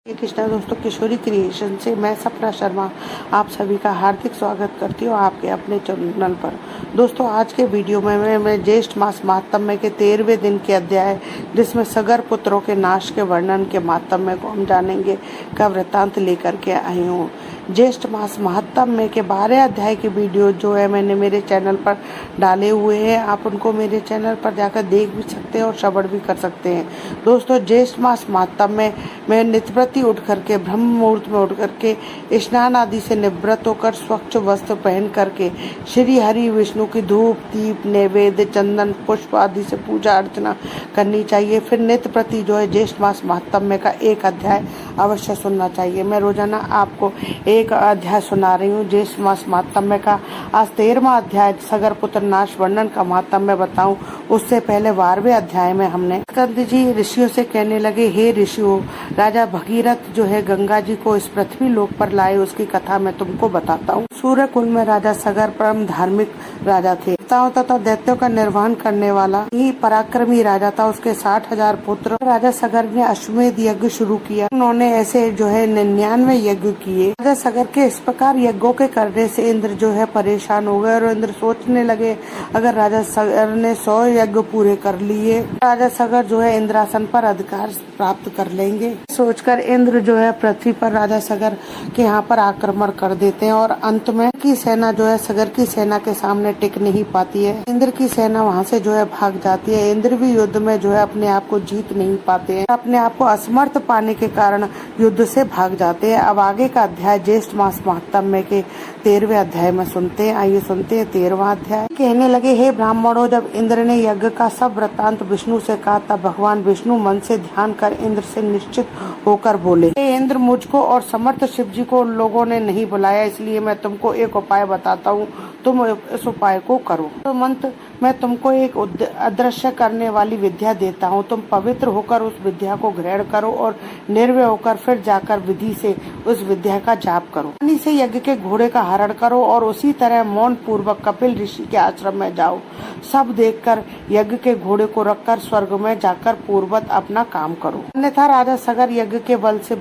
कृष्णा दोस्तों, किशोरी क्रिएशन से मैं सपना शर्मा आप सभी का हार्दिक स्वागत करती हूँ आपके अपने चैनल पर। दोस्तों, आज के वीडियो में मैं ज्येष्ठ मास महात्म्य के 13वें दिन के अध्याय जिसमें सगर पुत्रों के नाश के वर्णन के महात्म्य को हम जानेंगे का वृत्तांत लेकर के आई हूँ। ज्येष्ठ मास महात्म्य के 12 अध्याय के वीडियो जो है मैंने मेरे चैनल पर डाले हुए हैं, आप उनको मेरे चैनल पर जाकर देख भी सकते हैं और श्रवण भी कर सकते हैं। दोस्तों, ज्येष्ठ मास महात्म्य में नित्य प्रति उठ करके ब्रह्म मुहूर्त में उठ करके स्नान आदि से निवृत्त होकर स्वच्छ वस्त्र पहन करके श्री हरि विष्णु की धूप दीप नैवेद्य चंदन पुष्प आदि से पूजा अर्चना करनी चाहिए। फिर नित्य प्रति जो है ज्येष्ठ मास महात्म्य का एक अध्याय अवश्य सुनना चाहिए। मैं रोजाना आपको एक अध्याय सुना रही हूँ ज्येष्ठ मास महात्म्य का। आज 13वां अध्याय सगर पुत्र नाश वर्णन का महात्म्य बताऊं, उससे पहले 12वें अध्याय में हमने स्कंद जी ऋषियों से कहने लगे, हे ऋषियों, राजा भगीरथ जो है गंगा जी को इस पृथ्वी लोक पर लाए, उसकी कथा मैं तुमको बताता हूँ। सूर्य कुल में राजा सगर परम धार्मिक राजा थे, देवताओं तथा दैत्यों का निर्वहन करने वाला ही पराक्रमी राजा था। उसके 60,000 पुत्र। राजा सगर ने अश्वमेध यज्ञ शुरू किया। उन्होंने ऐसे जो है 99 यज्ञ किए। राजा सगर के इस प्रकार यज्ञों के करने से इंद्र जो है परेशान हो गए और इंद्र सोचने लगे, अगर राजा सगर ने 100 यज्ञ पूरे कर लिए, राजा सगर जो है इंद्रासन पर अधिकार प्राप्त कर लेंगे। सोचकर इंद्र जो है पृथ्वी पर राजा सगर के यहाँ पर आक्रमण कर देते हैं और अंत में की सेना जो है सगर की सेना के सामने टिक नहीं पाती है। इंद्र की सेना वहाँ से जो है भाग जाती है। इंद्र भी युद्ध में जो है अपने आप को जीत नहीं पाते हैं, अपने आप को असमर्थ पाने के कारण युद्ध से भाग जाते हैं। अब आगे का अध्याय ज्येष्ठ मास महात्म्य के 13वें अध्याय में सुनते हैं। आइए सुनते हैं 13वां अध्याय। कहने लगे, हे ब्राह्मणों, जब इंद्र ने यज्ञ का सब वृत्तांत विष्णु से कहा तब भगवान विष्णु मन से ध्यान कर इंद्र से निश्चित होकर बोले, हे इंद्र, मुझको और समर्थ शिव जी को लोगों ने नहीं बुलाया, इसलिए मैं तुमको एक उपाय बताता हूँ, तुम इस उपाय को करो। तो मंत्र मैं तुमको एक अदृश्य करने वाली विद्या देता हूँ, तुम पवित्र होकर उस विद्या को ग्रहण करो और निर्भय होकर फिर जाकर विधि से उस विद्या का जाप करो। पानी से यज्ञ के घोड़े का हरण करो और उसी तरह मौन पूर्वक कपिल ऋषि के आश्रम में जाओ। सब देखकर यज्ञ के घोड़े को रखकर स्वर्ग में जाकर पूर्ववत अपना काम करो। अन्यथा राजा सगर यज्ञ के बल से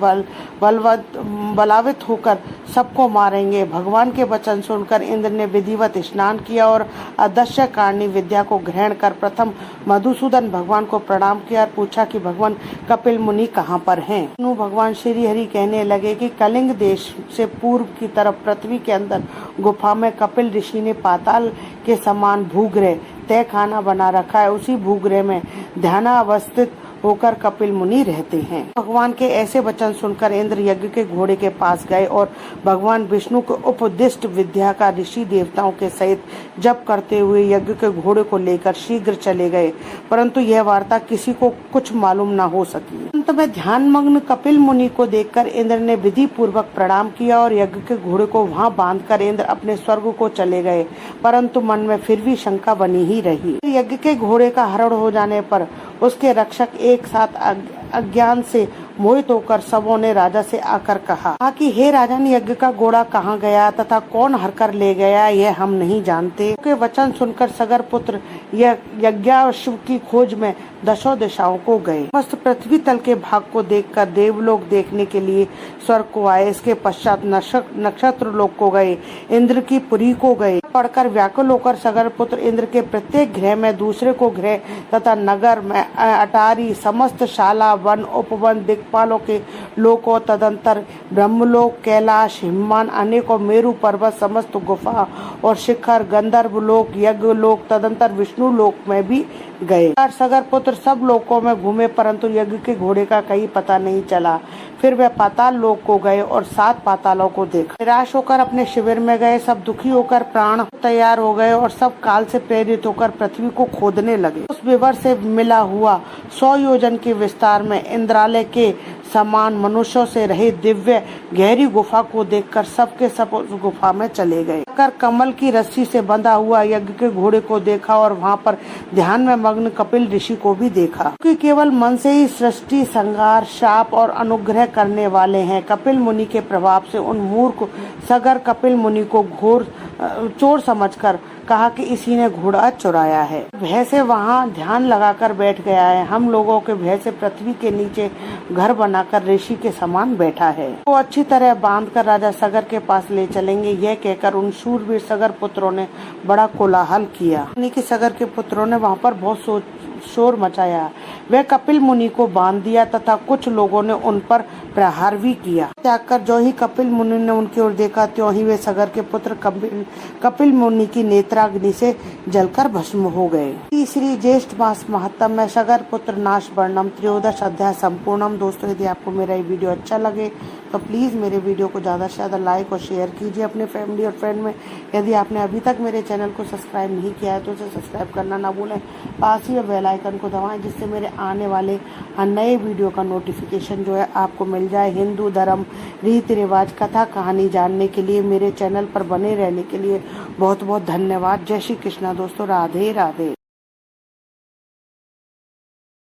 बलावित होकर सबको मारेंगे। भगवान के वचन सुनकर इंद्र ने विधिवत स्नान किया और अदृश्य कारणी विद्या को ग्रहण कर प्रथम मधुसूदन भगवान को प्रणाम किया और पूछा कि भगवान कपिल मुनि कहाँ पर हैं। भगवान श्री हरि कहने लगे कि कलिंग देश से पूर्व की तरफ पृथ्वी के अंदर गुफा में कपिल ऋषि ने पाताल के समान भूगृह तय खाना बना रखा है। उसी भूगृह में ध्यानावस्थित होकर कपिल मुनि रहते हैं। भगवान के ऐसे वचन सुनकर इंद्र यज्ञ के घोड़े के पास गए और भगवान विष्णु को उपदिष्ट विद्या का ऋषि देवताओं के सहित जप करते हुए यज्ञ के घोड़े को लेकर शीघ्र चले गए, परंतु यह वार्ता किसी को कुछ मालूम न हो सकी। अंत में ध्यान मग्न कपिल मुनि को देखकर इंद्र ने विधि पूर्वक प्रणाम किया और यज्ञ के घोड़े को वहां बांधकर इंद्र अपने स्वर्ग को चले गए, परंतु मन में फिर भी शंका बनी ही रही। यज्ञ के घोड़े का हरण हो जाने पर उसके रक्षक एक साथ अज्ञान से मोहित होकर सबों ने राजा से आकर कहा कि हे राजन, यज्ञ का घोड़ा कहाँ गया तथा कौन हरकर ले गया, यह हम नहीं जानते। के वचन सुनकर सगर पुत्र यज्ञाश्व की खोज में दशों दिशाओं को गए। समस्त पृथ्वी तल के भाग को देखकर देवलोक देखने के लिए स्वर्ग को आए। इसके पश्चात नक्षत्र लोक को गए, इंद्र की पुरी को गए। पढ़कर व्याकुल होकर सगर पुत्र इंद्र के प्रत्येक गृह में दूसरे को गृह तथा नगर में अटारी समस्त शाला वन उपवन दिक्पालों के लोकों तदंतर ब्रह्मलोक कैलाश हिममान अनेकों मेरु पर्वत समस्त गुफा और शिखर गंधर्व लोक यज्ञ लोक तदंतर विष्णु लोक में भी गए। सगर पुत्र सब लोकों में घूमे, परंतु यज्ञ के घोड़े का कहीं पता नहीं चला। फिर वे पाताल लोक को गए और 7 पातालों को देखा। निराश होकर अपने शिविर में गए। सब दुखी होकर प्राण तैयार हो गए और सब काल से प्रेरित होकर पृथ्वी को खोदने लगे। उस विवर से मिला हुआ 100 योजन के विस्तार में इंद्रालय के समान मनुष्यों से रहित दिव्य गहरी गुफा को देखकर सबके सब उस गुफा में चले गए। जाकर कमल की रस्सी से बंधा हुआ यज्ञ के घोड़े को देखा और वहाँ पर ध्यान में मग्न कपिल ऋषि को भी देखा, क्योंकि केवल मन से ही सृष्टि, संहार, शाप और अनुग्रह करने वाले हैं। कपिल मुनि के प्रभाव से उन मूर्ख सगर कपिल मुनि को घोर चोर समझकर कहा कि इसी ने घोड़ा चुराया है। भय से वहाँ ध्यान लगाकर बैठ गया है। हम लोगों के भय से पृथ्वी के नीचे घर बनाकर ऋषि के समान बैठा है। वो अच्छी तरह बांधकर राजा सगर के पास ले चलेंगे, यह कहकर उन शूरवीर सगर पुत्रों ने बड़ा कोलाहल किया। यानी कि सगर के पुत्रों ने वहाँ पर बहुत शोर मचाया। वह कपिल मुनि को बांध दिया तथा कुछ लोगों ने उन पर प्रहार भी किया। त्याग कर जो ही कपिल मुनि ने उनकी ओर देखा, त्यों ही वे सगर के पुत्र कपिल मुनि की नेत्राग्नि से जलकर भस्म हो गए। तीसरी ज्येष्ठ मास महात्म में सगर पुत्र नाश वर्णम 13 अध्याय संपूर्णम। दोस्तों, यदि आपको मेरा ये वीडियो अच्छा लगे तो प्लीज मेरे वीडियो को ज्यादा से ज्यादा लाइक और शेयर कीजिए अपने फैमिली और फ्रेंड में। यदि आपने अभी तक मेरे चैनल को सब्सक्राइब नहीं किया है तो उसे सब्सक्राइब करना ना भूलें। पास ही बेल आइकन को दबाएं, जिससे मेरे आने वाले नए वीडियो का नोटिफिकेशन जो है आपको मिल जाए। हिंदू धर्म, रीति रिवाज, कथा कहानी जानने के लिए मेरे चैनल पर बने रहने के लिए बहुत बहुत धन्यवाद। जय श्री कृष्णा दोस्तों, राधे राधे।